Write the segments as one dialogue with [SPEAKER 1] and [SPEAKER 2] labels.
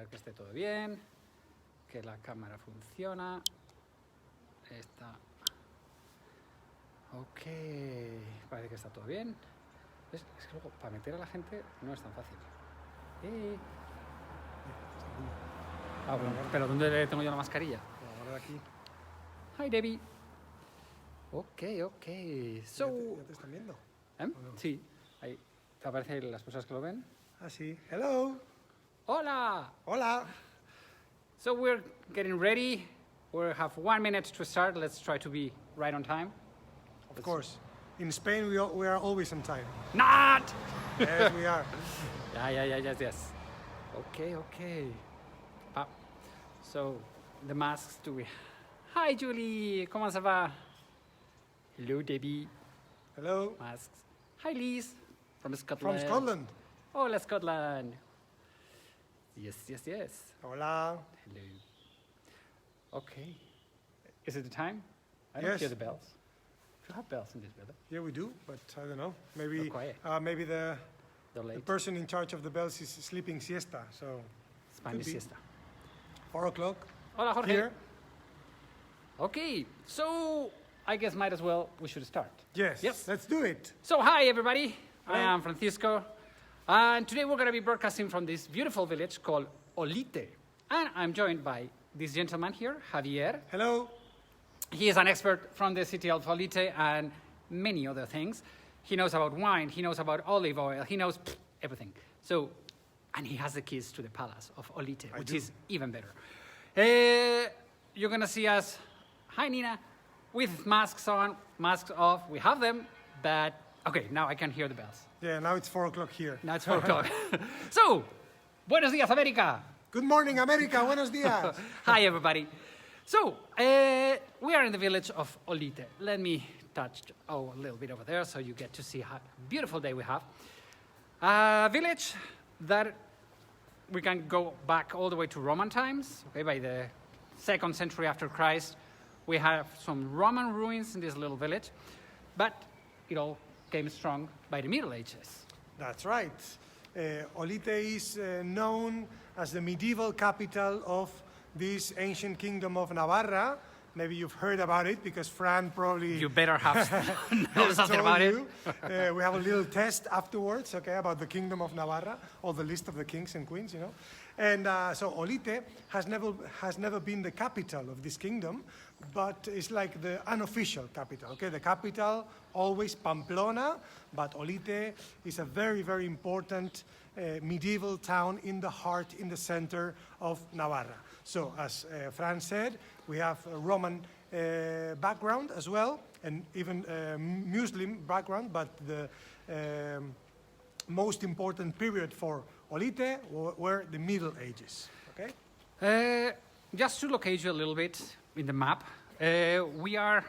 [SPEAKER 1] ver que esté todo bien, que la cámara funciona. Está. Ok, parece que está todo bien. Es que luego para meter a la gente no es tan fácil. Ah, bueno, pero ¿dónde tengo yo la mascarilla?
[SPEAKER 2] Ahora aquí.
[SPEAKER 1] Hi, Debbie. Ok. So...
[SPEAKER 2] ¿Ya te están viendo?
[SPEAKER 1] ¿Eh?
[SPEAKER 2] No?
[SPEAKER 1] Sí, ahí te aparecen las personas que lo ven.
[SPEAKER 2] Ah, sí. Hello.
[SPEAKER 1] Hola!
[SPEAKER 2] Hola.
[SPEAKER 1] So we're getting ready. We have 1 minute to start. Let's try to be right on time.
[SPEAKER 2] Of course. In Spain, we are always on time.
[SPEAKER 1] Not!
[SPEAKER 2] Yes, we are.
[SPEAKER 1] Yes. Okay. So, the masks do we... Hi, Julie! Comment ça va? Hello, Debbie.
[SPEAKER 2] Hello.
[SPEAKER 1] Masks. Hi, Liz. From Scotland.
[SPEAKER 2] From Scotland.
[SPEAKER 1] Hola, Scotland. Yes.
[SPEAKER 2] Hola.
[SPEAKER 1] Hello. Okay. Is it the time? I
[SPEAKER 2] Yes.
[SPEAKER 1] don't hear the bells. Do you have bells in this building?
[SPEAKER 2] Yeah, we do, but I don't know.
[SPEAKER 1] They're quiet.
[SPEAKER 2] Maybe the
[SPEAKER 1] They're late.
[SPEAKER 2] person in charge of the bells is sleeping siesta, so
[SPEAKER 1] Spanish
[SPEAKER 2] could be.
[SPEAKER 1] siesta.
[SPEAKER 2] 4 o'clock
[SPEAKER 1] Hola, Jorge.
[SPEAKER 2] here.
[SPEAKER 1] Okay, so I guess might as well we should start.
[SPEAKER 2] Yes. Let's do it.
[SPEAKER 1] So hi everybody, I
[SPEAKER 2] Hello.
[SPEAKER 1] am Francisco, and today we're going to be broadcasting from this beautiful village called Olite, and I'm joined by this gentleman here, Javier.
[SPEAKER 2] Hello.
[SPEAKER 1] He is an expert from the city of Olite and many other things. He knows about wine, he knows about olive oil, he knows everything. So, and he has the keys to the palace of Olite, which is even better. You're going to see us, hi Nina, with masks on, masks off. We have them, but okay, now I can hear the bells.
[SPEAKER 2] Yeah, now it's 4 o'clock here.
[SPEAKER 1] Now it's 4 o'clock. So, buenos días, América.
[SPEAKER 2] Good morning, America. Buenos días.
[SPEAKER 1] Hi, everybody. So, we are in the village of Olite. Let me touch a little bit over there so you get to see how beautiful day we have. A village that we can go back all the way to Roman times, okay, by the 2nd century after Christ. We have some Roman ruins in this little village, but it all came strong by the Middle Ages.
[SPEAKER 2] That's right. Olite is known as the medieval capital of this ancient kingdom of Navarra. Maybe you've heard about it because Fran probably
[SPEAKER 1] You better have know something
[SPEAKER 2] told
[SPEAKER 1] about it.
[SPEAKER 2] you. We have a little test afterwards, okay, about the kingdom of Navarra, or the list of the kings and queens, you know. And so Olite has never been the capital of this kingdom, but it's like the unofficial capital, okay? The capital, always Pamplona, but Olite is a very, very important medieval town in the heart, in the center of Navarra. So, as Fran said, we have a Roman background as well, and even Muslim background, but the most important period for Olite were the Middle Ages, okay?
[SPEAKER 1] Just to locate you a little bit in the map, we are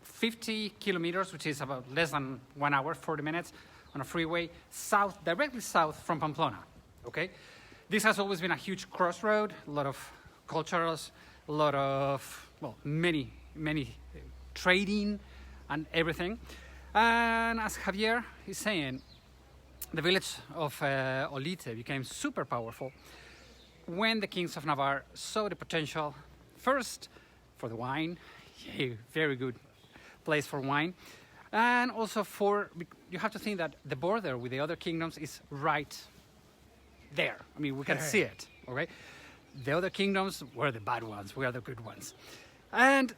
[SPEAKER 1] 50 kilometers, which is about less than 1 hour, 40 minutes, on a freeway, directly south from Pamplona, okay? This has always been a huge crossroad, a lot of cultures, a lot of, well, many trading and everything. And as Javier is saying, the village of Olite became super powerful when the kings of Navarre saw the potential, first for the wine, very good place for wine, and also you have to think that the border with the other kingdoms is right there. I mean, we can see it, okay? The other kingdoms were the bad ones, we are the good ones. And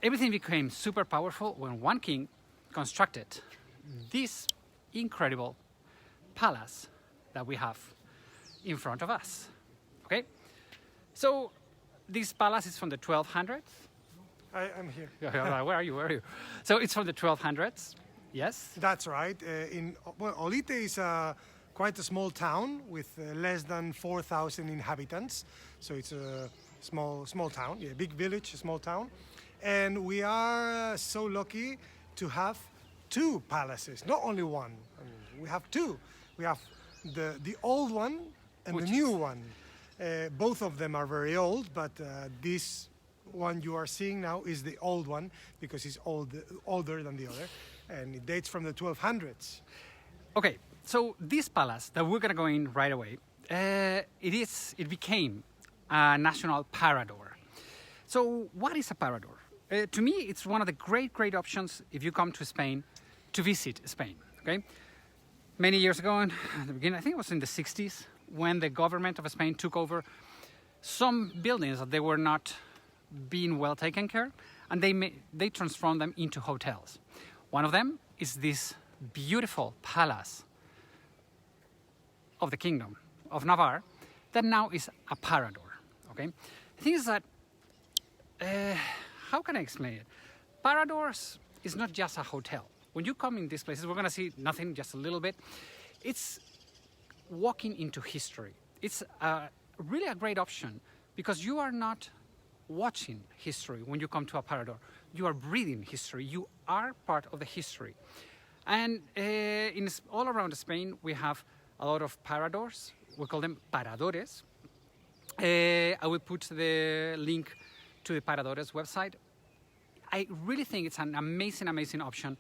[SPEAKER 1] everything became super powerful when one king constructed this incredible palace that we have in front of us, okay? So this palace is from the 1200s.
[SPEAKER 2] I'm here.
[SPEAKER 1] Where are you? So it's from the 1200s, yes?
[SPEAKER 2] That's right. Olite is quite a small town with less than 4,000 inhabitants. So it's a small town, yeah, big village, a small town. And we are so lucky to have 2 palaces, not only one. I mean, we have 2. We have the old one and the new one. Both of them are very old, but this one you are seeing now is the old one because it's older than the other, and it dates from the 1200s.
[SPEAKER 1] Okay, so this palace that we're gonna go in right away, it became a national parador. So what is a parador? To me, it's one of the great options if you come to Spain to visit Spain. Okay, many years ago, at the beginning, I think it was in the 60s, when the government of Spain took over some buildings that they were not being well taken care, and they transformed them into hotels. One of them is this beautiful palace of the Kingdom of Navarre that now is a parador. Okay, the thing is that how can I explain it? Paradors is not just a hotel. When you come in these places, we're going to see nothing, just a little bit. It's walking into history. It's really a great option because you are not watching history when you come to a parador. You are breathing history. You are part of the history. And all around Spain, we have a lot of paradors. We call them paradores. I will put the link to the Paradores website. I really think it's an amazing option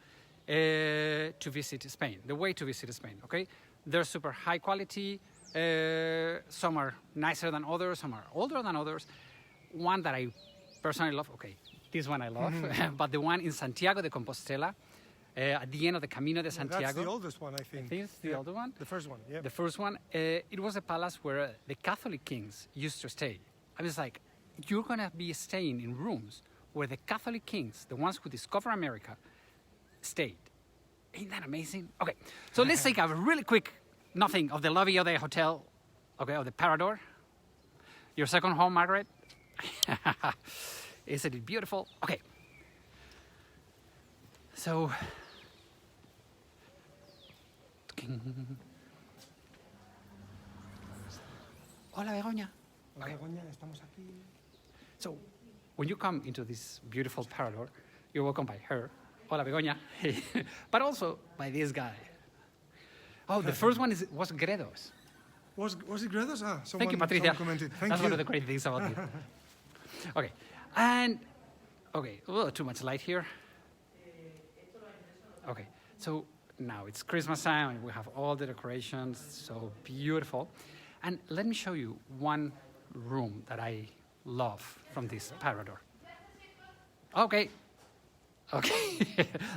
[SPEAKER 1] to visit Spain, the way to visit Spain, okay? They're super high quality. Some are nicer than others, some are older than others. One that I personally love, okay, this one I love, but the one in Santiago de Compostela, at the end of the Camino de Santiago.
[SPEAKER 2] That's the oldest one, I think.
[SPEAKER 1] This is the older one?
[SPEAKER 2] The first one, yeah.
[SPEAKER 1] The first one, it was a palace where the Catholic kings used to stay. I was like, you're going to be staying in rooms where the Catholic kings, the ones who discovered America, stayed. Ain't that amazing? Okay, so let's take a really quick nothing of the lobby of the hotel, okay, of the Parador. Your second home, Margaret. Isn't it beautiful? Okay. So, hola, Begoña.
[SPEAKER 2] Hola, Begoña, estamos aquí.
[SPEAKER 1] So, when you come into this beautiful Parador, you're welcomed by her. Hola, Begoña. But also by this guy. Oh, the first one was Gredos.
[SPEAKER 2] Was it Gredos? Ah,
[SPEAKER 1] Thank you, Patricia.
[SPEAKER 2] Commented. Thank
[SPEAKER 1] That's
[SPEAKER 2] you.
[SPEAKER 1] one of the great things about it. Okay, and okay, too much light here. Okay, so now it's Christmas time and we have all the decorations, so beautiful. And let me show you one room that I love from this Parador. Okay,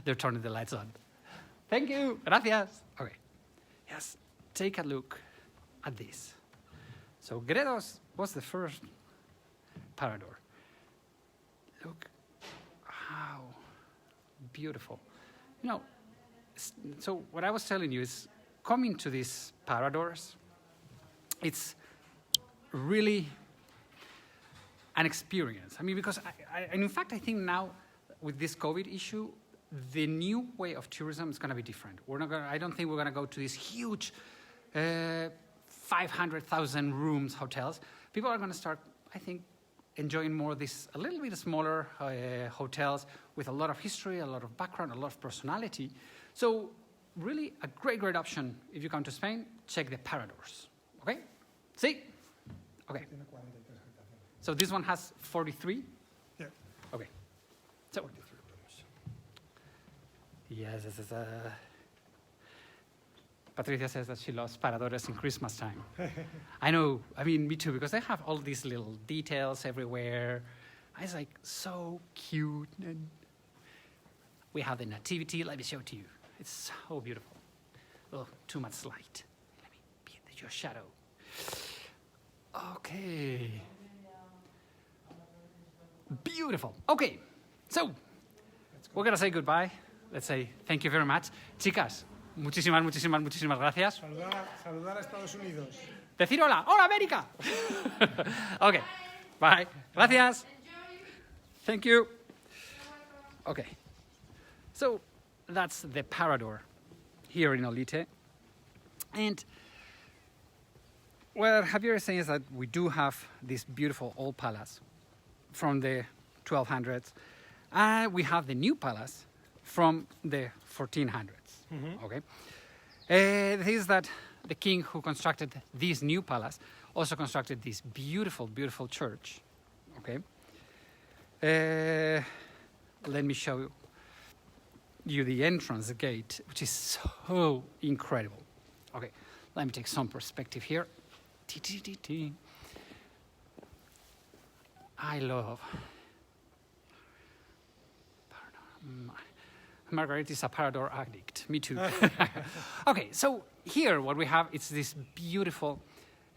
[SPEAKER 1] they're turning the lights on. Thank you, gracias. Okay, yes, take a look at this. So Gredos was the first Parador. Look how beautiful. You know, so what I was telling you is coming to these Paradors, it's really an experience. I mean, because and in fact, I think now with this COVID issue, the new way of tourism is going to be different. I don't think we're going to go to these huge 500,000 rooms hotels. People are going to start, I think, enjoying more this a little bit smaller hotels with a lot of history, a lot of background, a lot of personality. So really a great option if you come to Spain. Check the Paradors. Okay? See? Okay. So this one has 43?
[SPEAKER 2] Yeah.
[SPEAKER 1] Okay. So, yes. Patricia says that she loves Paradores in Christmas time. I know, I mean, me too, because they have all these little details everywhere. It's like so cute. And we have the nativity. Let me show it to you. It's so beautiful. Oh, too much light. Let me be in your shadow. Okay. Beautiful. Okay, so we're going to say goodbye. Let's say thank you very much. Chicas, muchísimas gracias.
[SPEAKER 2] Saludar a Estados Unidos.
[SPEAKER 1] Decir hola. ¡Hola, América! Okay, bye. Gracias. Thank you. Okay, so that's the Parador here in Olite. And what Javier is saying is that we do have this beautiful old palace from the 1200s. And we have the new palace from the 1400s. Mm-hmm. Okay. The thing is that the king who constructed this new palace also constructed this beautiful church. Okay. Let me show you the entrance gate, which is so incredible. Okay, let me take some perspective here. I love. Margaret is a parador addict. Me too. Okay, so here what we have is this beautiful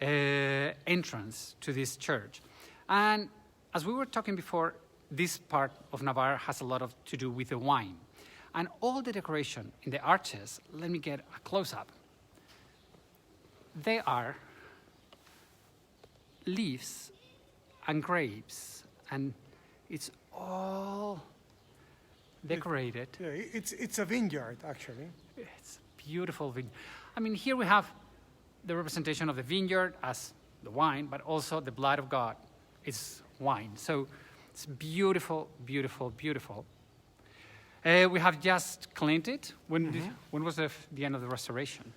[SPEAKER 1] entrance to this church. And as we were talking before, this part of Navarre has a lot to do with the wine. And all the decoration in the arches, let me get a close-up. They are leaves and grapes, and it's all decorated.
[SPEAKER 2] Yeah, it's a vineyard, actually.
[SPEAKER 1] It's beautiful vineyard. I mean, here we have the representation of the vineyard as the wine, but also the blood of God is wine. So it's beautiful, beautiful, beautiful. We have just cleaned it. When was the end of the restoration?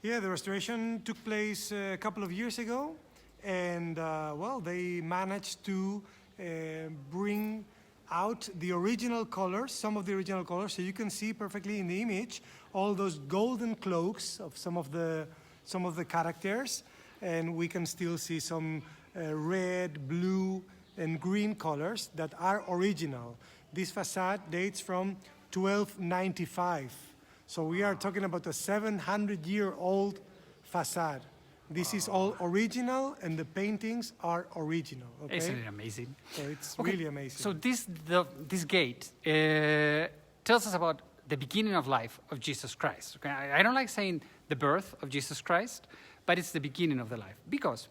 [SPEAKER 2] Yeah, the restoration took place a couple of years ago, and well, they managed to bring out the original colors, some of the original colors, so you can see perfectly in the image all those golden cloaks of some of the characters, and we can still see some red, blue, and green colors that are original. This facade dates from 1295, so we are talking about a 700-year-old facade. This is all original, and the paintings are original. Okay?
[SPEAKER 1] Isn't it amazing?
[SPEAKER 2] So it's really amazing.
[SPEAKER 1] So this gate tells us about the beginning of life of Jesus Christ. Okay? I don't like saying the birth of Jesus Christ, but it's the beginning of the life. Because,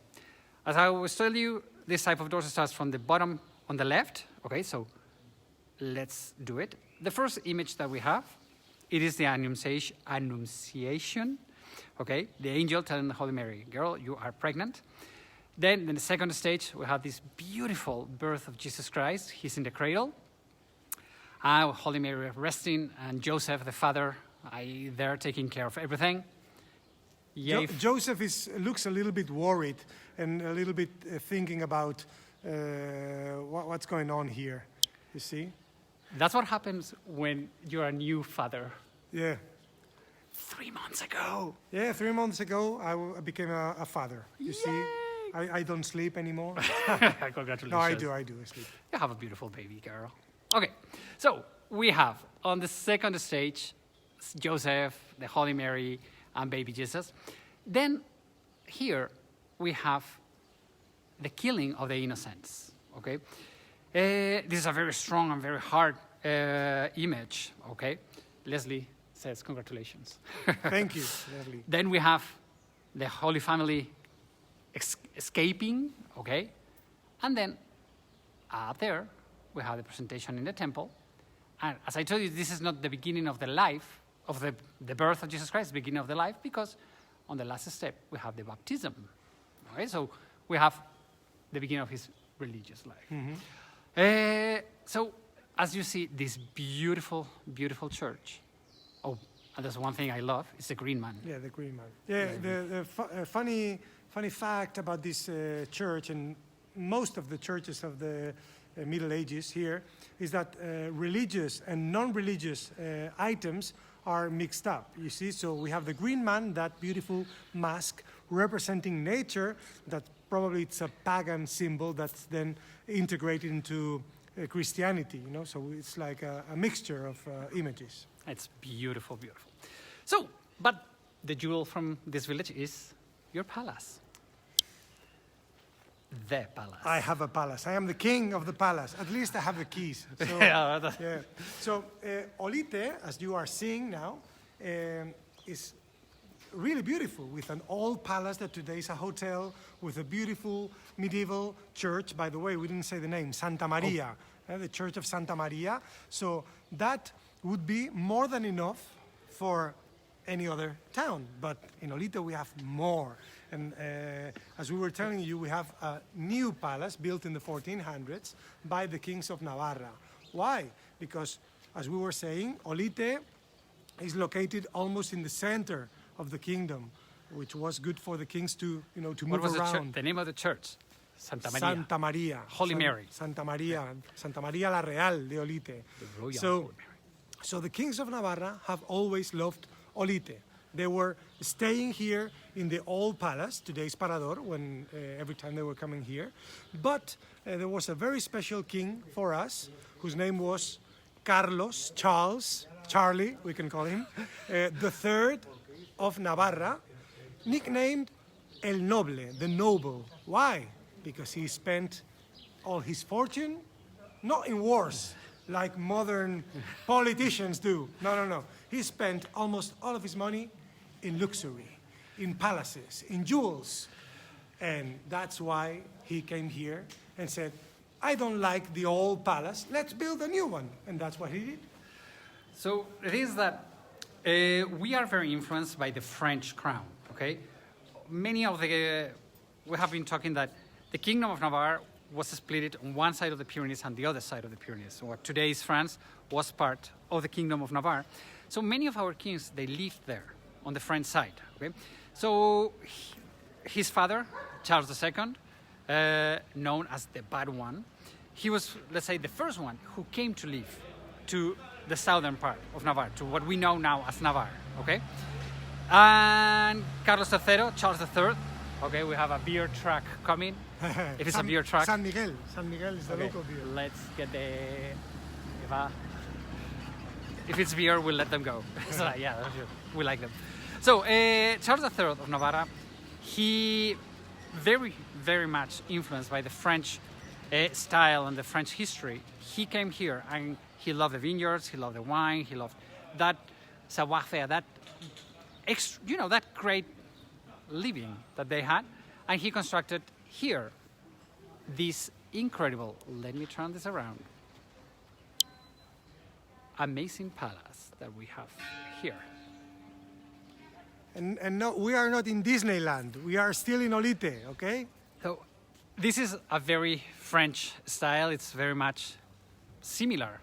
[SPEAKER 1] as I always tell you, this type of door starts from the bottom on the left. Okay, so let's do it. The first image that we have, it is the Annunciation. Okay, the angel telling the Holy Mary, girl, you are pregnant. Then in the second stage, we have this beautiful birth of Jesus Christ. He's in the cradle. Holy Mary resting, and Joseph, the father, there taking care of everything.
[SPEAKER 2] Joseph looks a little bit worried and a little bit thinking about what's going on here, you see?
[SPEAKER 1] That's what happens when you're a new father.
[SPEAKER 2] Yeah.
[SPEAKER 1] 3 months ago.
[SPEAKER 2] Yeah, 3 months ago, I became a father. You see, I don't sleep anymore.
[SPEAKER 1] Congratulations.
[SPEAKER 2] No, I do sleep.
[SPEAKER 1] You have a beautiful baby girl. Okay, so we have on the second stage, Joseph, the Holy Mary, and baby Jesus. Then here we have the killing of the innocents, okay? This is a very strong and very hard image, okay? Leslie says congratulations.
[SPEAKER 2] Thank you, Leslie.
[SPEAKER 1] Then we have the Holy Family escaping, okay? And then up there, we have the presentation in the temple. And as I told you, this is not the beginning of the life, of the birth of Jesus Christ, the beginning of the life, because on the last step, we have the baptism. Okay, so we have the beginning of his religious life. So as you see, this beautiful, beautiful church. Oh, and there's one thing I love, it's the green man.
[SPEAKER 2] Yeah, the green man. Yeah, the funny fact about this church, and most of the churches of the Middle Ages here, is that religious and non-religious items are mixed up, you see? So we have the green man, that beautiful mask representing nature, that probably it's a pagan symbol that's then integrated into Christianity, you know? So it's like a mixture of images.
[SPEAKER 1] It's beautiful, beautiful. So, but the jewel from this village is your palace. The palace.
[SPEAKER 2] I have a palace. I am the king of the palace. At least I have the keys. So,
[SPEAKER 1] Yeah.
[SPEAKER 2] So Olite, as you are seeing now, is really beautiful, with an old palace that today is a hotel, with a beautiful medieval church. By the way, we didn't say the name, Santa Maria, the Church of Santa Maria. So that would be more than enough for any other town. But in Olite, we have more. And as we were telling you, we have a new palace built in the 1400s by the kings of Navarra. Why? Because, as we were saying, Olite is located almost in the center of the kingdom, which was good for the kings to move
[SPEAKER 1] What was
[SPEAKER 2] around.
[SPEAKER 1] the name of the church? Santa Maria.
[SPEAKER 2] Santa Maria.
[SPEAKER 1] Holy Mary.
[SPEAKER 2] Santa Maria la Real de Olite.
[SPEAKER 1] The Royal Holy Mary.
[SPEAKER 2] So the kings of Navarra have always loved Olite. They were staying here in the old palace, today's parador, when every time they were coming here. But there was a very special king for us, whose name was Charlie, we can call him, the third of Navarra, nicknamed El Noble, the noble. Why? Because he spent all his fortune, not in wars, like modern politicians do. No. He spent almost all of his money in luxury, in palaces, in jewels. And that's why he came here and said, I don't like the old palace, let's build a new one. And that's what he did.
[SPEAKER 1] So it is that we are very influenced by the French crown, okay? We have been talking that the Kingdom of Navarre was split on one side of the Pyrenees and the other side of the Pyrenees. So what today is France was part of the Kingdom of Navarre. So many of our kings, they lived there on the French side, okay? So his father, Charles II, known as the Bad One, he was, let's say, the first one who came to live to the southern part of Navarre, to what we know now as Navarre, okay? And Carlos III, Charles III, okay, we have a beer truck coming. If it's a beer truck.
[SPEAKER 2] San Miguel is the local beer.
[SPEAKER 1] Let's get if it's beer, we'll let them go. So, yeah, we like them. So Charles III of Navarra, he very, very much influenced by the French style and the French history. He came here and he loved the vineyards, he loved the wine, he loved that savoir-faire, that great living that they had, and he constructed here this incredible, let me turn this around, amazing palace that we have here.
[SPEAKER 2] And no, we are not in Disneyland. We are still in Olite, okay?
[SPEAKER 1] So this is a very French style. It's very much similar,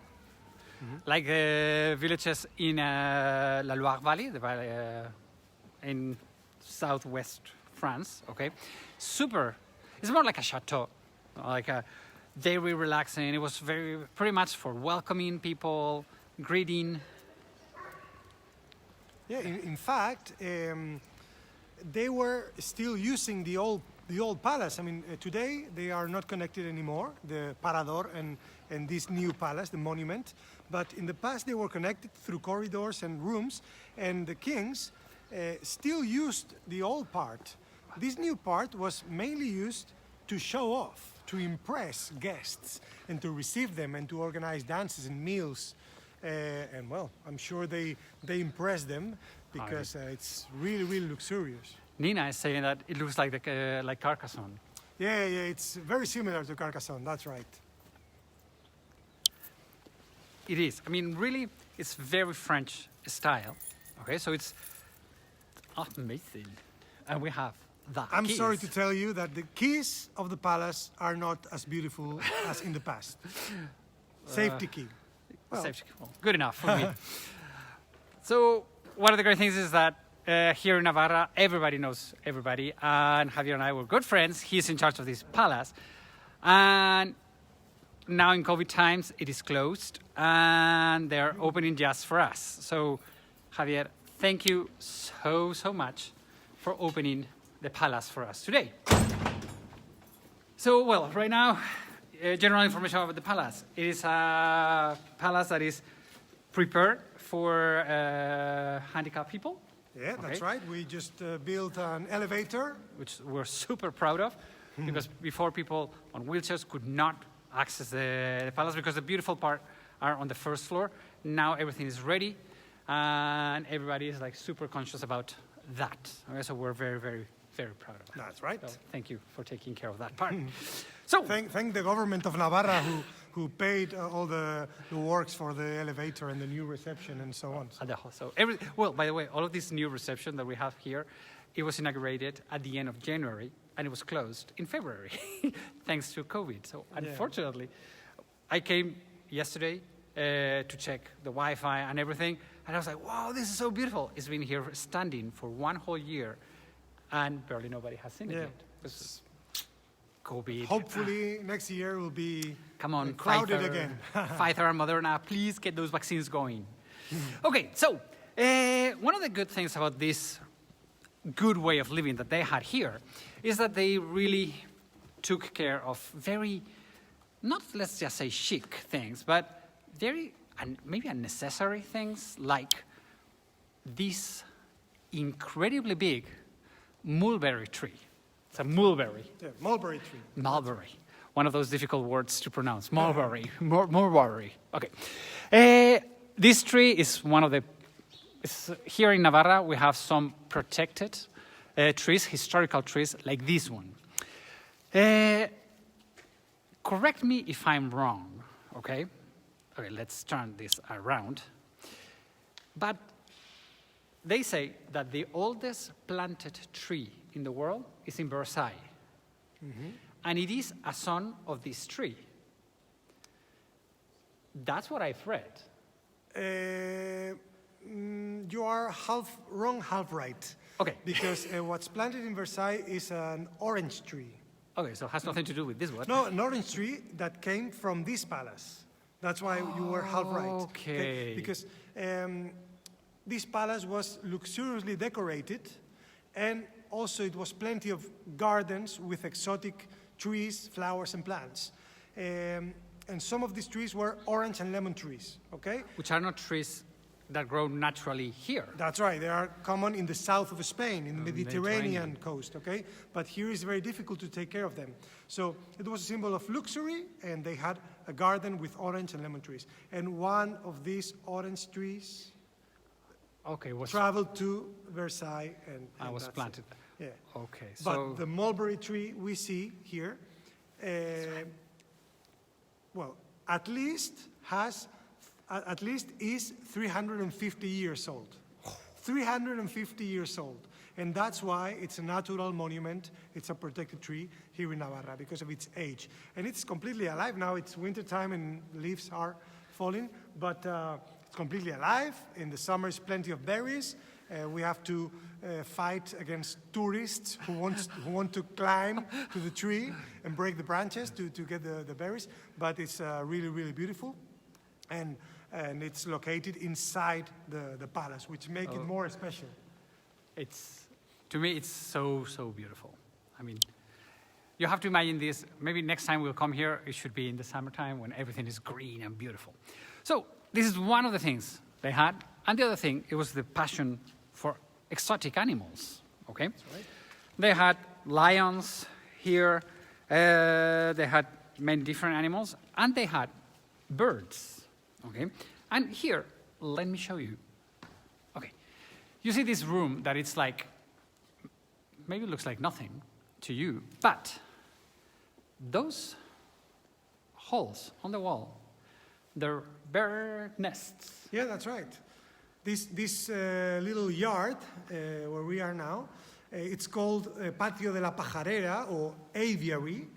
[SPEAKER 1] like the villages in La Loire Valley, the valley in southwest France. Okay, it's more like a chateau, like a very relaxing. It was pretty much for welcoming people, greeting.
[SPEAKER 2] Yeah, in fact, they were still using the old palace. I mean, today they are not connected anymore, the parador and this new palace, the monument. But in the past they were connected through corridors and rooms, and the kings still used the old part. This new part was mainly used to show off, to impress guests, and to receive them, and to organize dances and meals. And well, I'm sure they impressed them because it's really, really luxurious.
[SPEAKER 1] Nina is saying that it looks like like Carcassonne.
[SPEAKER 2] Yeah, it's very similar to Carcassonne. That's right.
[SPEAKER 1] It is. I mean, really, it's very French style. Okay, so it's amazing, and we have that.
[SPEAKER 2] I'm sorry to tell you that the keys of the palace are not as beautiful as in the past. Safety key.
[SPEAKER 1] Well, good enough for me. So one of the great things is that here in Navarra, everybody knows everybody, and Javier and I were good friends. He's in charge of this palace, and now in COVID times, it is closed, and they're opening just for us. So, Javier, thank you so much for opening the palace for us today. So, well, right now, general information about the palace. It is a palace that is prepared for handicapped people.
[SPEAKER 2] Yeah, that's right. We just built an elevator.
[SPEAKER 1] Which we're super proud of, because before people on wheelchairs could not access the palace because the beautiful part are on the first floor. Now everything is ready, and everybody is like super conscious about that. Okay, so we're very, very, very proud of that.
[SPEAKER 2] That's right.
[SPEAKER 1] So thank you for taking care of that part. So
[SPEAKER 2] thank the government of Navarra who paid all the works for the elevator and the new reception and so on.
[SPEAKER 1] Well, by the way, all of this new reception that we have here, it was inaugurated at the end of January, and it was closed in February, thanks to COVID. So unfortunately, I came yesterday to check the Wi-Fi and everything, and I was like, wow, this is so beautiful. It's been here standing for one whole year, and barely nobody has seen it yet. Because COVID.
[SPEAKER 2] Hopefully next year will be
[SPEAKER 1] Pfizer,
[SPEAKER 2] crowded again.
[SPEAKER 1] Pfizer and Moderna, please get those vaccines going. Okay, so one of the good things about this good way of living that they had here is that they really took care of very, not let's just say chic things, but very, maybe unnecessary things like this incredibly big mulberry tree. It's a mulberry.
[SPEAKER 2] Yeah, mulberry tree.
[SPEAKER 1] Mulberry. One of those difficult words to pronounce. Mulberry. Mulberry. Okay. This tree is one of the... Here in Navarra, we have some protected trees, historical trees, like this one. Correct me if I'm wrong, okay? Okay, let's turn this around. But they say that the oldest planted tree in the world is in Versailles. Mm-hmm. And it is a son of this tree. That's what I've read.
[SPEAKER 2] You are half wrong, half right.
[SPEAKER 1] Okay.
[SPEAKER 2] Because what's planted in Versailles is an orange tree.
[SPEAKER 1] Okay, so it has nothing to do with this one.
[SPEAKER 2] No, an orange tree that came from this palace. That's why you were half right.
[SPEAKER 1] Okay.
[SPEAKER 2] Because this palace was luxuriously decorated, and also it was plenty of gardens with exotic trees, flowers, and plants. And some of these trees were orange and lemon trees, okay?
[SPEAKER 1] Which are not trees that grow naturally here.
[SPEAKER 2] That's right. They are common in the south of Spain, in the Mediterranean coast, okay? But here is very difficult to take care of them. So it was a symbol of luxury, and they had a garden with orange and lemon trees. And one of these orange trees traveled to Versailles, and
[SPEAKER 1] was planted.
[SPEAKER 2] Yeah.
[SPEAKER 1] Okay. So
[SPEAKER 2] But the mulberry tree we see here, well, at least is 350 years old. 350 years old. And that's why it's a natural monument. It's a protected tree here in Navarra because of its age. And it's completely alive now. It's wintertime and leaves are falling, but it's completely alive. In the summer, there's plenty of berries. We have to fight against tourists who want to climb to the tree and break the branches to get the berries. But it's really, really beautiful. And it's located inside the palace, which makes it more special.
[SPEAKER 1] To me, it's so, so beautiful. I mean, you have to imagine this. Maybe next time we'll come here, it should be in the summertime when everything is green and beautiful. So this is one of the things they had. And the other thing, it was the passion for exotic animals, okay?
[SPEAKER 2] That's right.
[SPEAKER 1] They had lions here. They had many different animals. And they had birds, okay? And here, let me show you. Okay, you see this room that it's like, maybe it looks like nothing to you, but those holes on the wall, they're bird nests.
[SPEAKER 2] Yeah, that's right. This little yard where we are now, it's called Patio de la Pajarera, or aviary.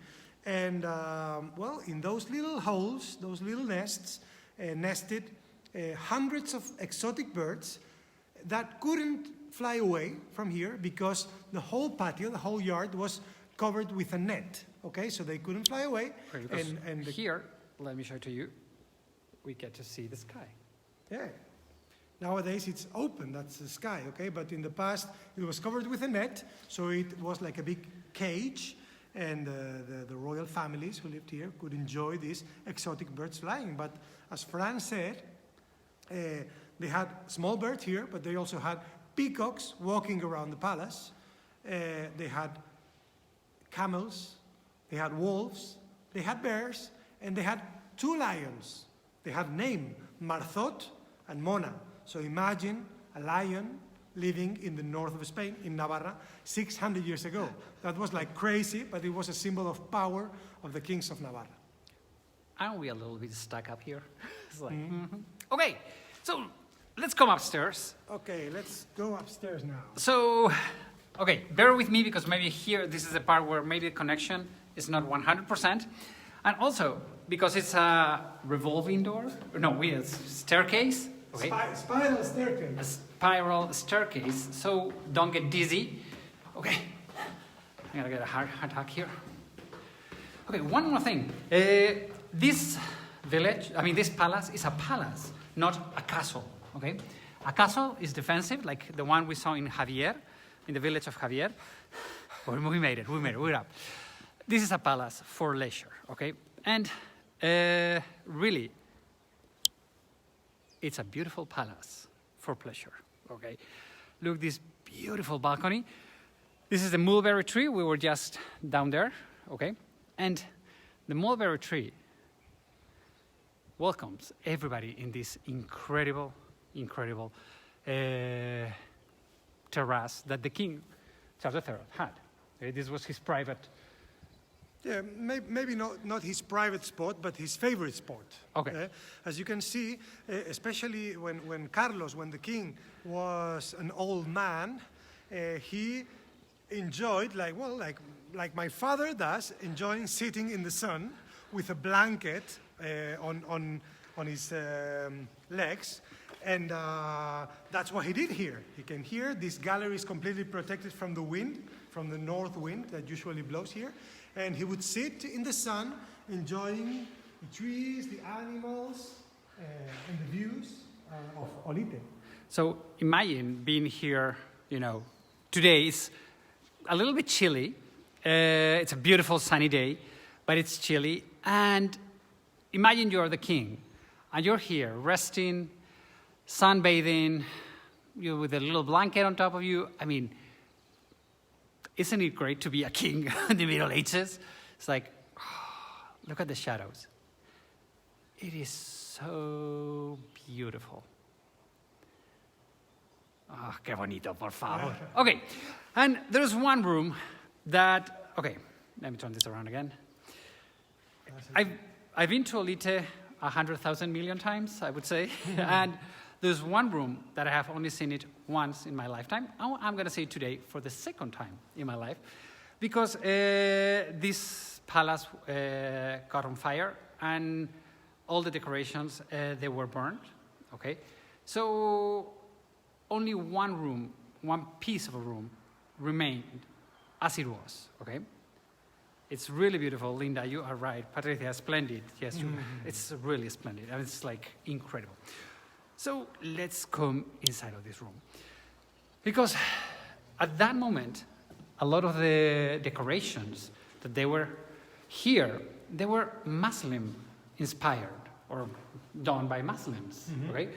[SPEAKER 2] And, well, in those little holes, those little nests, nested hundreds of exotic birds that couldn't fly away from here because the whole patio, the whole yard was covered with a net, okay? So they couldn't fly away.
[SPEAKER 1] And here, let me show it to you, we get to see the sky.
[SPEAKER 2] Yeah. Nowadays it's open, that's the sky, okay? But in the past it was covered with a net, so it was like a big cage, and the royal families who lived here could enjoy these exotic birds flying. But as Fran said, they had small birds here, but they also had peacocks walking around the palace. They had camels, they had wolves, they had bears, and they had 2 lions. They had name, Marzot and Mona. So imagine a lion living in the north of Spain, in Navarra, 600 years ago. That was like crazy, but it was a symbol of power of the kings of Navarra.
[SPEAKER 1] Aren't we a little bit stuck up here? It's like, Okay, so let's come upstairs.
[SPEAKER 2] Okay, let's go upstairs now.
[SPEAKER 1] So, okay, bear with me because maybe here, this is the part where maybe the connection is not 100%. And also, because it's a revolving door, we have a staircase. Okay.
[SPEAKER 2] Spiral staircase.
[SPEAKER 1] A spiral staircase, so don't get dizzy. Okay, I'm gonna get a heart attack here. Okay, one more thing. This this palace is a palace, not a castle, okay? A castle is defensive, like the one we saw in Javier, in the village of Javier. We made it, we're up. This is a palace for leisure, okay? And really, it's a beautiful palace for pleasure, okay? Look, this beautiful balcony. This is the mulberry tree. We were just down there, okay? And the mulberry tree welcomes everybody in this incredible, incredible terrace that the King Charles III had. This was his private.
[SPEAKER 2] Yeah, maybe not his private spot, but his favorite spot.
[SPEAKER 1] Okay.
[SPEAKER 2] As you can see, especially when Carlos, when the king was an old man, he enjoyed, like my father does, enjoying sitting in the sun with a blanket on his legs. And that's what he did here. He came here. This gallery is completely protected from the wind, from the north wind that usually blows here. And he would sit in the sun, enjoying the trees, the animals, and the views of Olite.
[SPEAKER 1] So imagine being here, today is a little bit chilly. It's a beautiful sunny day, but it's chilly. And imagine you're the king, and you're here resting, sunbathing, with a little blanket on top of you. I mean, isn't it great to be a king in the Middle Ages? It's like, look at the shadows. It is so beautiful. Ah, qué bonito, por favor. Okay, and there's one room that, okay, let me turn this around again. I've been to Olite 100,000 million times, I would say, and there's one room that I have only seen it once in my lifetime. I'm going to say today for the second time in my life, because this palace got on fire and all the decorations, they were burned, okay? So only one room, one piece of a room remained as it was, okay? It's really beautiful, Linda, you are right. Patricia, splendid, yes, it's really splendid, and it's like incredible. So let's come inside of this room. Because at that moment, a lot of the decorations that they were here, they were Muslim inspired or done by Muslims, okay?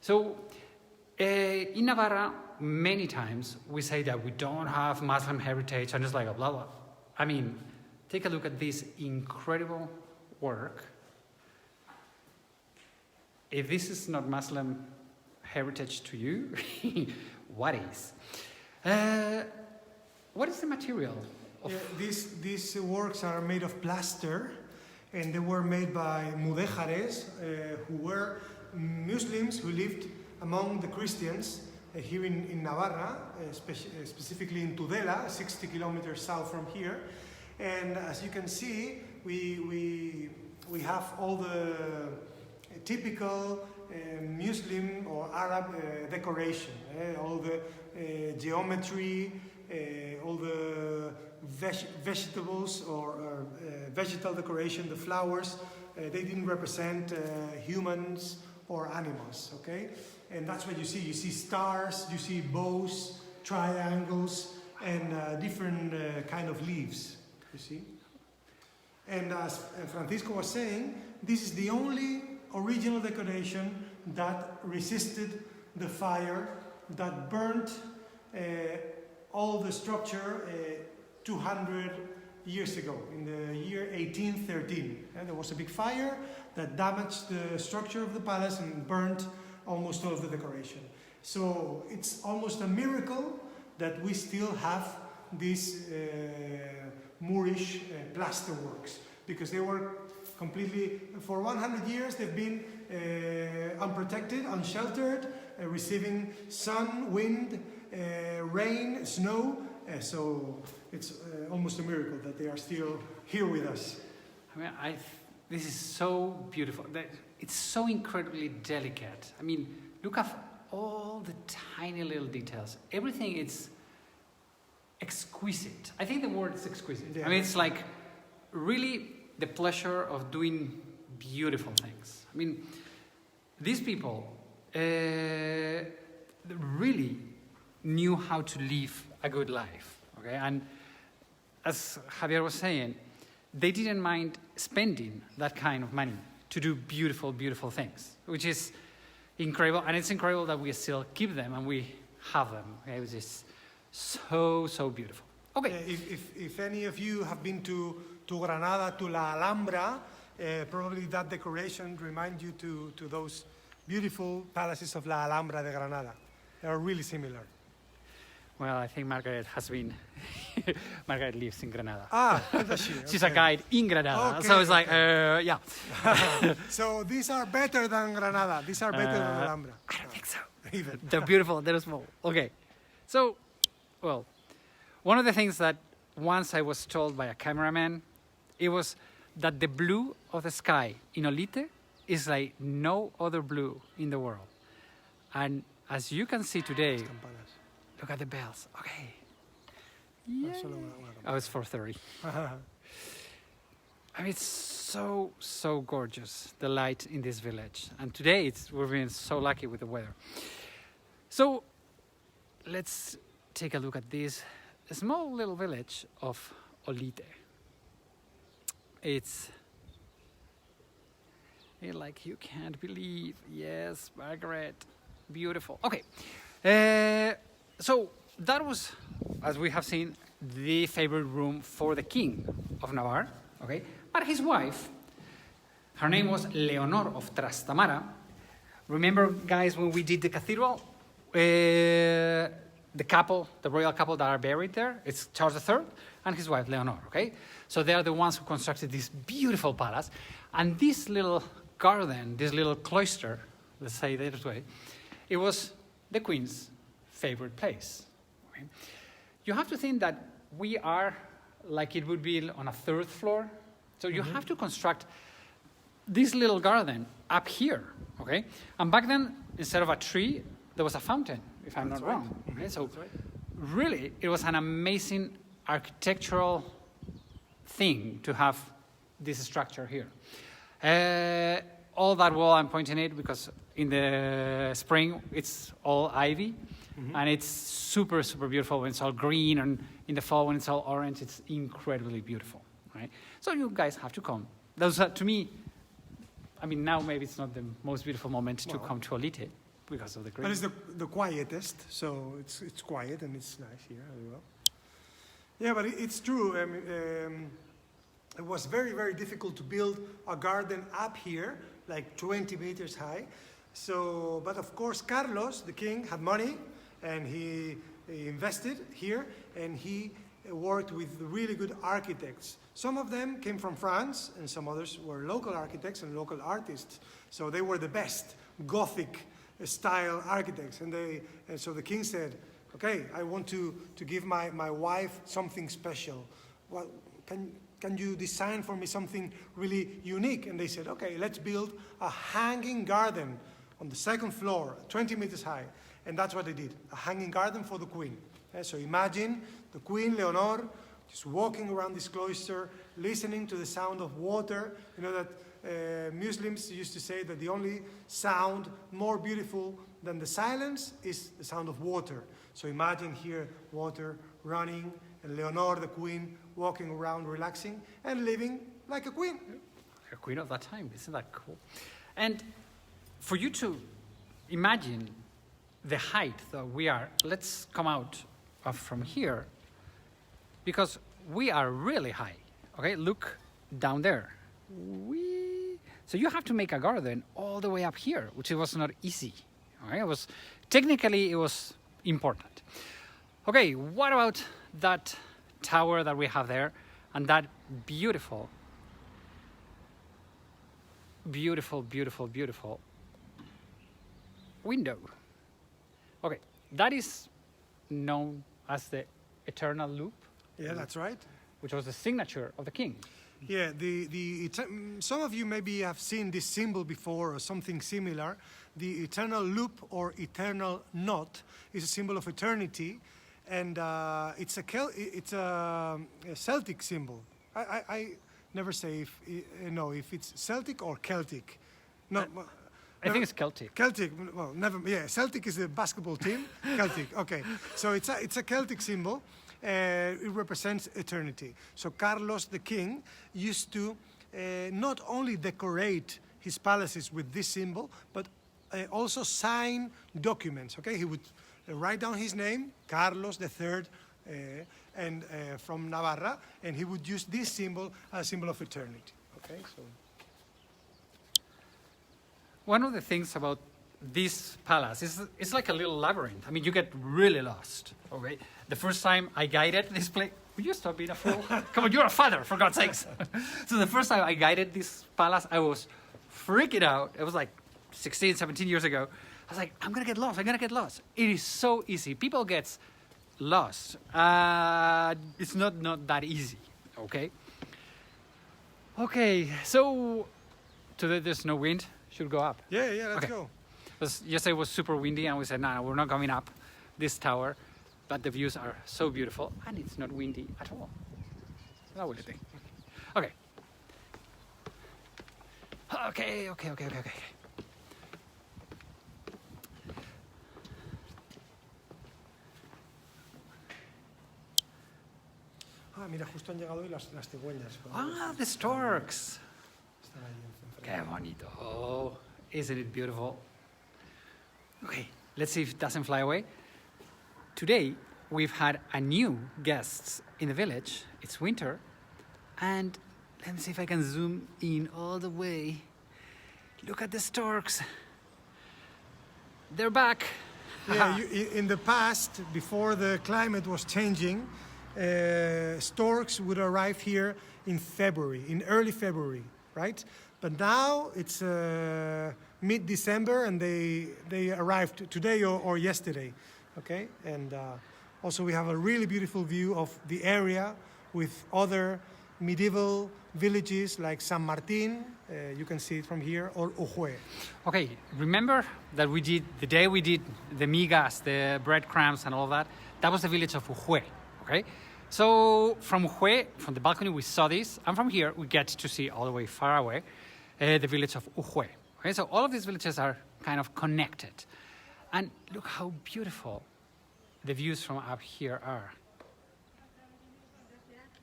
[SPEAKER 1] So in Navarra, many times we say that we don't have Muslim heritage and it's like a blah, blah. I mean, take a look at this incredible work. If this is not Muslim heritage to you, what is? What is the material?
[SPEAKER 2] These works are made of plaster, and they were made by mudéjares, who were Muslims who lived among the Christians here in Navarra, specifically in Tudela, 60 kilometers south from here. And as you can see, we have all the typical Muslim or Arab decoration, all the geometry, all the vegetables or vegetal decoration, the flowers, they didn't represent humans or animals, okay? And that's what you see. You see stars, you see bows, triangles, and different kind of leaves, you see? And as Francisco was saying, this is the only original decoration that resisted the fire, that burnt all the structure 200 years ago, in the year 1813. And there was a big fire that damaged the structure of the palace and burnt almost all of the decoration. So it's almost a miracle that we still have these Moorish plaster works, because they were completely, for 100 years they've been unprotected, unsheltered, receiving sun, wind, rain, snow, so it's almost a miracle that they are still here with us.
[SPEAKER 1] I mean, this is so beautiful. It's so incredibly delicate. I mean, look at all the tiny little details. Everything is exquisite. I think the word is exquisite. Yeah. I mean, it's like really the pleasure of doing beautiful things. I mean, these people really knew how to live a good life. Okay, and as Javier was saying, they didn't mind spending that kind of money to do beautiful, beautiful things, which is incredible. And it's incredible that we still keep them and we have them, okay, which is so, so beautiful. Okay.
[SPEAKER 2] If any of you have been to Granada, to La Alhambra, probably that decoration reminds you to those beautiful palaces of La Alhambra de Granada. They are really similar.
[SPEAKER 1] Well, I think Margaret has been, Margaret lives in Granada.
[SPEAKER 2] Ah, does she?
[SPEAKER 1] She's a guide in Granada,
[SPEAKER 2] Okay,
[SPEAKER 1] so it's like,
[SPEAKER 2] okay.
[SPEAKER 1] yeah.
[SPEAKER 2] So these are better than Granada. These are better than Alhambra.
[SPEAKER 1] I don't think so.
[SPEAKER 2] Even.
[SPEAKER 1] They're beautiful, they're small. Okay, so, well, one of the things that once I was told by a cameraman, it was that the blue of the sky in Olite is like no other blue in the world. And as you can see today, look at the bells. Okay. Yeah. Oh, it's 4:30. I mean, it's so, so gorgeous, the light in this village. And today, we've been so lucky with the weather. So, let's take a look at this small little village of Olite. It's like you can't believe. Yes, Margaret, beautiful. Okay, so that was, as we have seen, the favorite room for the king of Navarre. Okay, but his wife, her name was Leonor of Trastamara. Remember, guys, when we did the cathedral, the royal couple that are buried there, it's Charles III and his wife Leonor. Okay, so they are the ones who constructed this beautiful palace, and this little garden, this little cloister, let's say it this way, it was the queen's favorite place. Okay? You have to think that we are like it would be on a third floor, so you have to construct this little garden up here, okay? And back then, instead of a tree, there was a fountain, if I'm not wrong. Okay? So really, it was an amazing architectural thing to have this structure here. All that wall, I'm pointing it because in the spring it's all ivy, and it's super, super beautiful when it's all green, and in the fall when it's all orange, it's incredibly beautiful, right? So you guys have to come. Those are, to me, I mean, now maybe it's not the most beautiful moment to come to Olite because of the green.
[SPEAKER 2] But it's the quietest, so it's quiet and it's nice here as well. Yeah, but it's true. It was very, very difficult to build a garden up here, like 20 meters high. So, but of course, Carlos, the king, had money, and he invested here, and he worked with really good architects. Some of them came from France, and some others were local architects and local artists. So they were the best Gothic style architects. And so the king said, okay, I want to give my wife something special. Well, can you design for me something really unique? And they said, okay, let's build a hanging garden on the second floor, 20 meters high. And that's what they did, a hanging garden for the queen. So imagine the queen, Leonor, just walking around this cloister, listening to the sound of water. You know that Muslims used to say that the only sound more beautiful than the silence is the sound of water. So imagine here water running, and Leonor, the queen, walking around, relaxing, and living like a queen.
[SPEAKER 1] A queen of that time, isn't that cool? And for you to imagine the height that we are, let's come out from here, because we are really high. Okay, look down there. So you have to make a garden all the way up here, which was not easy. Okay, technically it was important. Okay, what about that tower that we have there and that beautiful, beautiful, beautiful, beautiful window? Okay, that is known as the eternal loop.
[SPEAKER 2] Yeah, that's right.
[SPEAKER 1] Which was the signature of the king.
[SPEAKER 2] Yeah, some of you maybe have seen this symbol before or something similar. The eternal loop or eternal knot is a symbol of eternity, and it's a Celtic symbol. I never say if it's Celtic or Celtic. No,
[SPEAKER 1] I think it's Celtic.
[SPEAKER 2] Celtic, well, never, yeah, Celtic is a basketball team. Celtic, okay. So it's a Celtic symbol. It represents eternity. So Carlos the king used to not only decorate his palaces with this symbol, but also sign documents, okay? He would write down his name, Carlos III, and from Navarra, and he would use this symbol as a symbol of eternity, okay? So.
[SPEAKER 1] One of the things about this palace is it's like a little labyrinth. I mean, you get really lost. Okay, the first time I guided this place, will you stop being a fool? Come on, you're a father, for God's sakes. So the first time I guided this palace, I was freaking out. It was like 16, 17 years ago. I was like, I'm gonna get lost. I'm gonna get lost. It is so easy. People get lost. It's not that easy. Okay. Okay. So today there's no wind. Should go up.
[SPEAKER 2] Yeah, let's
[SPEAKER 1] Okay.
[SPEAKER 2] go.
[SPEAKER 1] Yesterday was super windy, and we said, no, we're not going up this tower. But the views are so beautiful, and it's not windy at all. Lovely thing. Okay. Okay.
[SPEAKER 2] Ah, mira, justo han llegado hoy las cigüeñas.
[SPEAKER 1] Ah, the storks.
[SPEAKER 2] Están ahí enfrente.
[SPEAKER 1] Qué bonito. Oh, isn't it beautiful? Okay, let's see if it doesn't fly away. Today, we've had a new guests in the village. It's winter. And let me see if I can zoom in all the way. Look at the storks. They're back.
[SPEAKER 2] Yeah, in the past, before the climate was changing, storks would arrive here in February, in early February, right? But now it's mid-December, and they arrived today or yesterday, okay? And also we have a really beautiful view of the area with other medieval villages like San Martin, you can see it from here, or Ujue.
[SPEAKER 1] Okay, remember that the day we did the migas, the breadcrumbs and all that, that was the village of Ujue, okay? So from Ujue, from the balcony, we saw this, and from here we get to see all the way far away the village of Ujue. Okay, so all of these villages are kind of connected. And look how beautiful the views from up here are.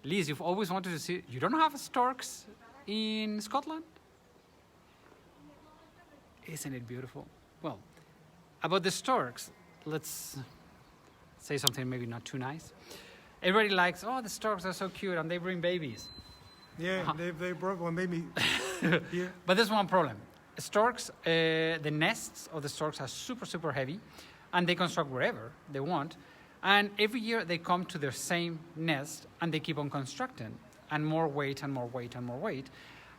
[SPEAKER 1] Liz, you've always wanted to see, you don't have storks in Scotland? Isn't it beautiful? Well, about the storks, let's say something maybe not too nice. Everybody likes, oh, the storks are so cute and they bring babies.
[SPEAKER 2] Yeah, they brought one baby here.
[SPEAKER 1] But there's one problem. Storks, the nests of the storks are super, super heavy, and they construct wherever they want. And every year they come to their same nest, and they keep on constructing, and more weight and more weight and more weight.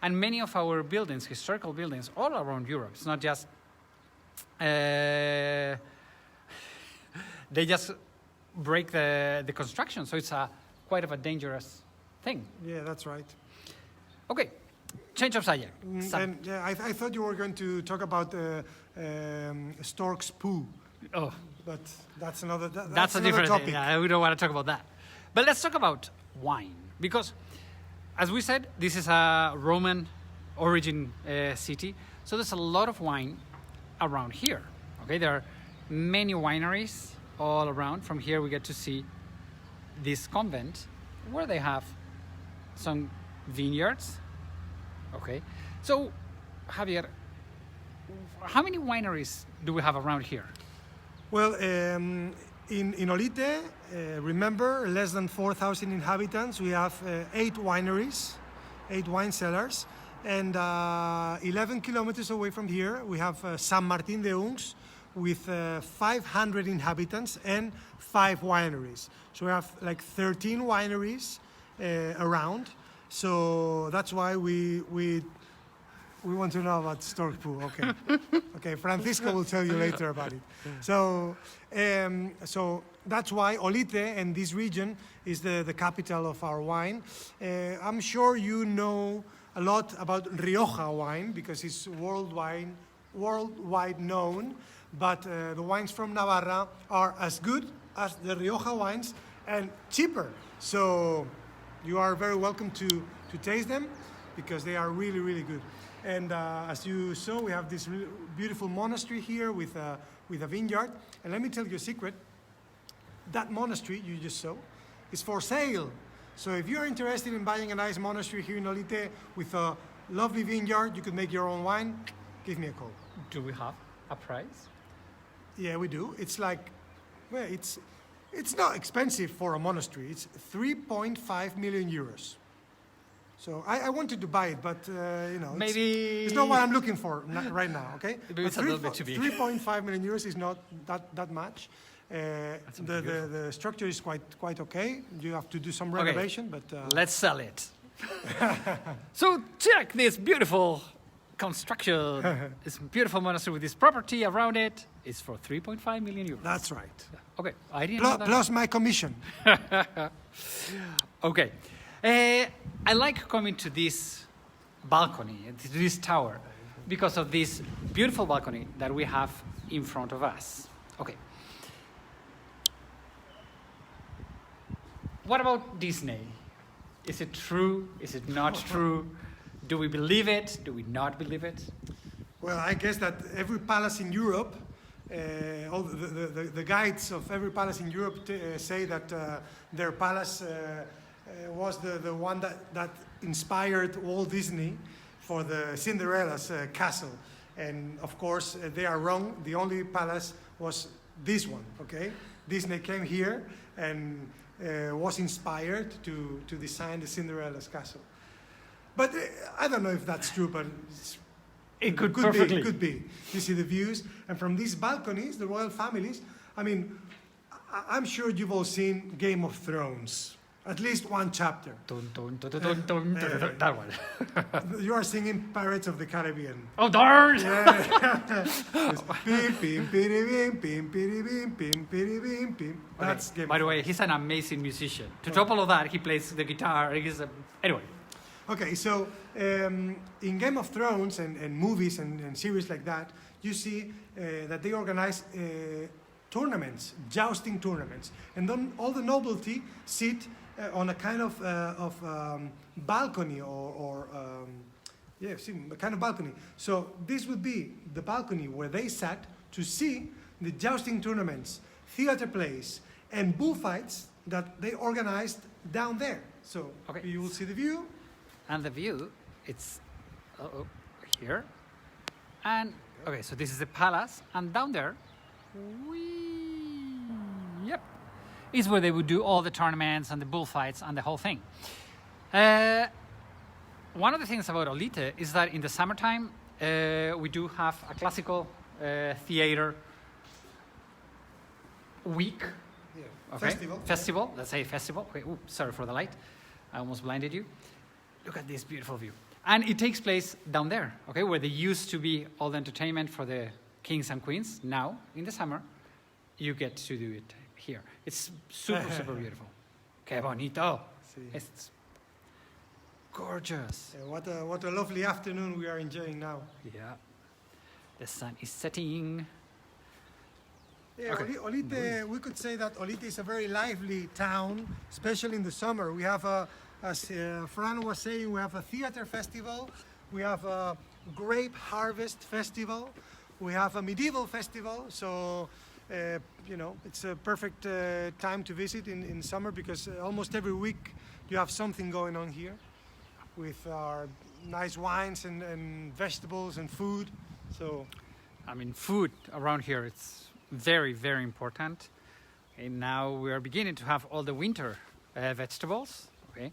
[SPEAKER 1] And many of our buildings, historical buildings, all around Europe, it's not just, they just break the construction. So it's quite of a dangerous thing.
[SPEAKER 2] Yeah, that's right.
[SPEAKER 1] Okay, change of subject.
[SPEAKER 2] And yeah, I thought you were going to talk about stork's poo,
[SPEAKER 1] Oh,
[SPEAKER 2] but that's another.
[SPEAKER 1] that's a
[SPEAKER 2] another
[SPEAKER 1] different
[SPEAKER 2] topic.
[SPEAKER 1] thing. Yeah, we don't want to talk about that. But let's talk about wine, because, as we said, this is a Roman origin city, so there's a lot of wine around here. Okay, there are many wineries all around. From here, we get to see this convent where they have some vineyards. Okay, so Javier, how many wineries do we have around here?
[SPEAKER 2] Well, in Olite, remember, less than 4,000 inhabitants. We have 8 wineries, 8 wine cellars, and 11 kilometers away from here, we have San Martin de Uns with 500 inhabitants and 5 wineries. So we have like 13 wineries around. So that's why we want to know about stork poo. Okay, okay. Francisco will tell you later about it. So that's why Olite and this region is the capital of our wine. I'm sure you know a lot about Rioja wine because it's worldwide known. But the wines from Navarra are as good as the Rioja wines and cheaper. So you are very welcome to taste them. because they are really, really good. And as you saw, we have this beautiful monastery here with a vineyard. And let me tell you a secret. That monastery you just saw is for sale. So if you're interested in buying a nice monastery here in Olite with a lovely vineyard, you could make your own wine, give me a call.
[SPEAKER 1] Do we have a price?
[SPEAKER 2] Yeah, we do. It's like, well, it's not expensive for a monastery. It's 3.5 million euros. So I wanted to buy it, but you know,
[SPEAKER 1] Maybe
[SPEAKER 2] it's not what I'm looking for right now. Okay,
[SPEAKER 1] Maybe it's a little bit too big.
[SPEAKER 2] 3.5 million euros is not that much. The structure is quite okay. You have to do some renovation, but
[SPEAKER 1] let's sell it. So check this beautiful construction, this beautiful monastery with this property around it. It's for 3.5 million euros.
[SPEAKER 2] That's right.
[SPEAKER 1] Okay, I didn't know that.
[SPEAKER 2] Plus my commission.
[SPEAKER 1] Okay. I like coming to this balcony, to this tower, because of this beautiful balcony that we have in front of us. Okay. What about Disney? Is it true? Is it not true? Do we believe it? Do we not believe it?
[SPEAKER 2] Well, I guess that every palace in Europe, all the guides of every palace in Europe say that their palace was the one that inspired Walt Disney for the Cinderella's castle. And of course, they are wrong. The only palace was this one, okay? Disney came here and was inspired to design the Cinderella's castle. But I don't know if that's true, but
[SPEAKER 1] It could
[SPEAKER 2] be.
[SPEAKER 1] perfectly.
[SPEAKER 2] It could be. You see the views, and from these balconies, the royal families. I mean, I'm sure you've all seen Game of Thrones, at least one chapter.
[SPEAKER 1] Dun, dun, dun, dun, dun, dun, dun, dun, that one.
[SPEAKER 2] You are singing Pirates of the Caribbean.
[SPEAKER 1] Oh darn!
[SPEAKER 2] Yeah. Pim, pim, piri, bim, pim, piri, bim, pim, piri, bim, pim. That's
[SPEAKER 1] Okay.
[SPEAKER 2] Game
[SPEAKER 1] By
[SPEAKER 2] of
[SPEAKER 1] the way, he's an amazing musician. To top all of that, he plays the guitar. Anyway.
[SPEAKER 2] Okay, so in Game of Thrones and movies and series like that, you see that they organize tournaments, jousting tournaments, and then all the nobility sit on a kind of balcony a kind of balcony. So this would be the balcony where they sat to see the jousting tournaments, theater plays, and bullfights that they organized down there. So you will see the view.
[SPEAKER 1] And the view, it's here. And, okay, so this is the palace. And down there, is where they would do all the tournaments and the bullfights and the whole thing. One of the things about Olite is that in the summertime, we do have a classical theater week.
[SPEAKER 2] Yeah.
[SPEAKER 1] Okay. Festival, let's say festival. Okay, sorry for the light. I almost blinded you. Look at this beautiful view. And it takes place down there, okay, where there used to be all the entertainment for the kings and queens. Now, in the summer, you get to do it here. It's super, super beautiful. Que bonito.
[SPEAKER 2] Sí.
[SPEAKER 1] It's gorgeous.
[SPEAKER 2] What a lovely afternoon we are enjoying now.
[SPEAKER 1] Yeah. The sun is setting.
[SPEAKER 2] Yeah,
[SPEAKER 1] Okay.
[SPEAKER 2] Olite, we could say that Olite is a very lively town, especially in the summer. We have as Fran was saying, we have a theater festival, we have a grape harvest festival, we have a medieval festival. So, you know, it's a perfect time to visit in summer because almost every week you have something going on here with our nice wines and vegetables and food. So,
[SPEAKER 1] I mean, food around here, it's very, very important. And now we are beginning to have all the winter vegetables. Okay,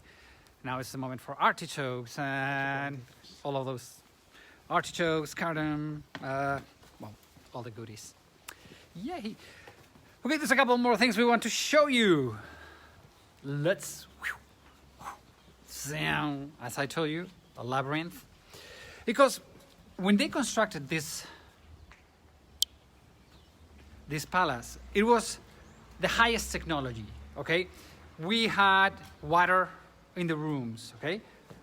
[SPEAKER 1] now it's the moment for artichokes and all of those artichokes, cardamom, all the goodies. Yay! Okay, there's a couple more things we want to show you. Let's, as I told you, a labyrinth. Because when they constructed this palace, it was the highest technology, okay? We had water in the rooms, okay?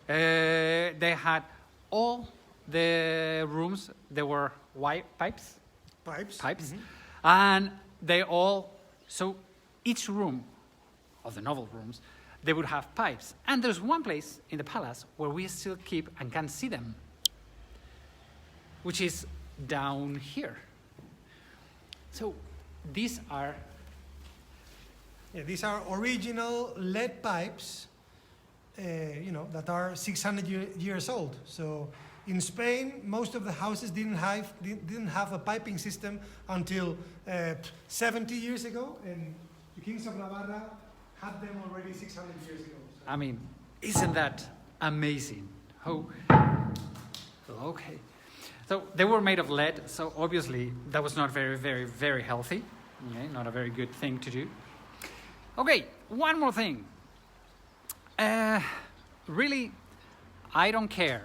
[SPEAKER 1] They had all the rooms, there were white pipes.
[SPEAKER 2] Mm-hmm.
[SPEAKER 1] And they all, so each room of the novel rooms they would have pipes. And there's one place in the palace where we still keep and can see them, which is down here. So these are
[SPEAKER 2] these are original lead pipes, that are 600 years old. So in Spain, most of the houses didn't have a piping system until 70 years ago, and the kings of Navarra had them already 600 years ago. So.
[SPEAKER 1] I mean, isn't that amazing? Oh, okay. So they were made of lead, so obviously that was not very, very, very healthy. Okay, not a very good thing to do. Okay, one more thing. Really, I don't care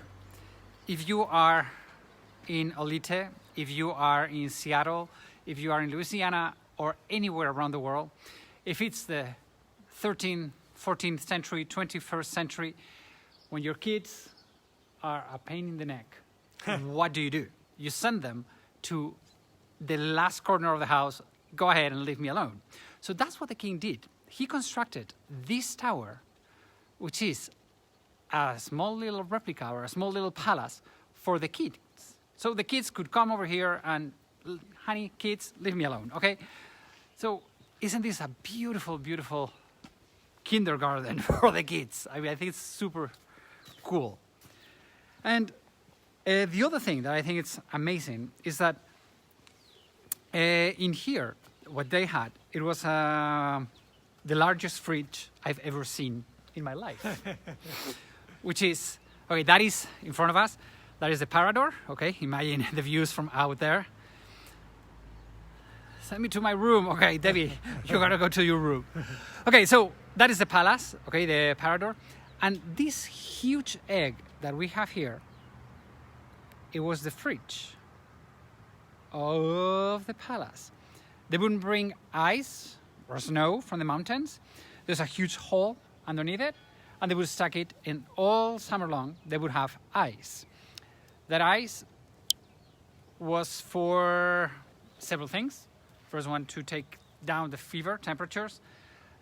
[SPEAKER 1] if you are in Olite, if you are in Seattle, if you are in Louisiana, or anywhere around the world. If it's the 13th, 14th century, 21st century, when your kids are a pain in the neck, what do? You send them to the last corner of the house. Go ahead and leave me alone. So that's what the king did. He constructed this tower, which is a small little replica or a small little palace for the kids. So the kids could come over here and, honey, kids, leave me alone, okay? So isn't this a beautiful, beautiful kindergarten for the kids? I mean, I think it's super cool. And the other thing that I think it's amazing is that in here, what they had, it was the largest fridge I've ever seen in my life. Which is, okay, that is in front of us. That is the parador, okay? Imagine the views from out there. Send me to my room. Okay, Debbie, you gotta go to your room. Okay, so that is the palace, okay, the parador. And this huge egg that we have here, it was the fridge of the palace. They wouldn't bring ice or snow from the mountains. There's a huge hole underneath it, and they would stack it, and all summer long they would have ice. That ice was for several things. First one, to take down the fever temperatures.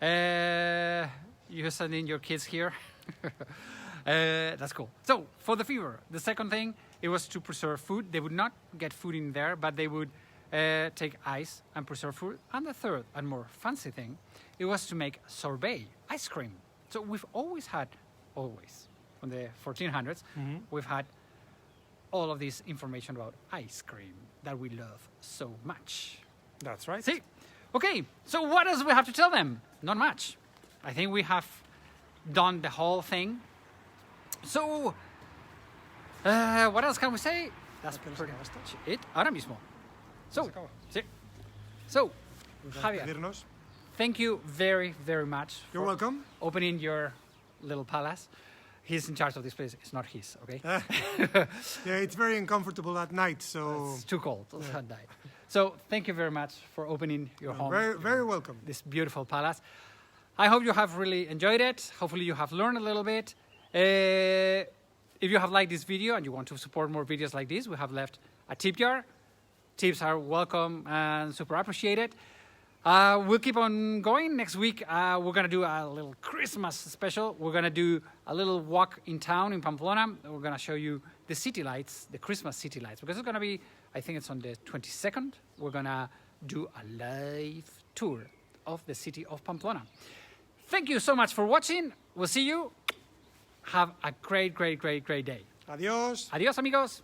[SPEAKER 1] You send in your kids here. That's cool. So for the fever, the second thing, it was to preserve food. They would not get food in there, but they would take ice and preserve food. And the third and more fancy thing, it was to make sorbet, ice cream. So we've always had, from the 1400s, we've had all of this information about ice cream that we love so much.
[SPEAKER 2] That's right.
[SPEAKER 1] See? Okay, so what else we have to tell them? Not much. I think we have done the whole thing. So, what else can we say? That's pretty much it. Ahora mismo. So, sí. So, Javier, thank you very, very much.
[SPEAKER 2] You're welcome.
[SPEAKER 1] Opening your little palace. He's in charge of this place. It's not his, okay?
[SPEAKER 2] Yeah, it's very uncomfortable at night, so...
[SPEAKER 1] It's too cold at night. So thank you very much for opening your home.
[SPEAKER 2] Very, very welcome.
[SPEAKER 1] This beautiful palace. I hope you have really enjoyed it. Hopefully you have learned a little bit. If you have liked this video and you want to support more videos like this, we have left a tip jar. Tips are welcome and super appreciated. We'll keep on going. Next week, we're going to do a little Christmas special. We're going to do a little walk in town in Pamplona. We're going to show you the city lights, the Christmas city lights, because it's going to be, I think it's on the 22nd. We're going to do a live tour of the city of Pamplona. Thank you so much for watching. We'll see you. Have a great, great, great, great day.
[SPEAKER 2] Adiós.
[SPEAKER 1] Adiós, amigos.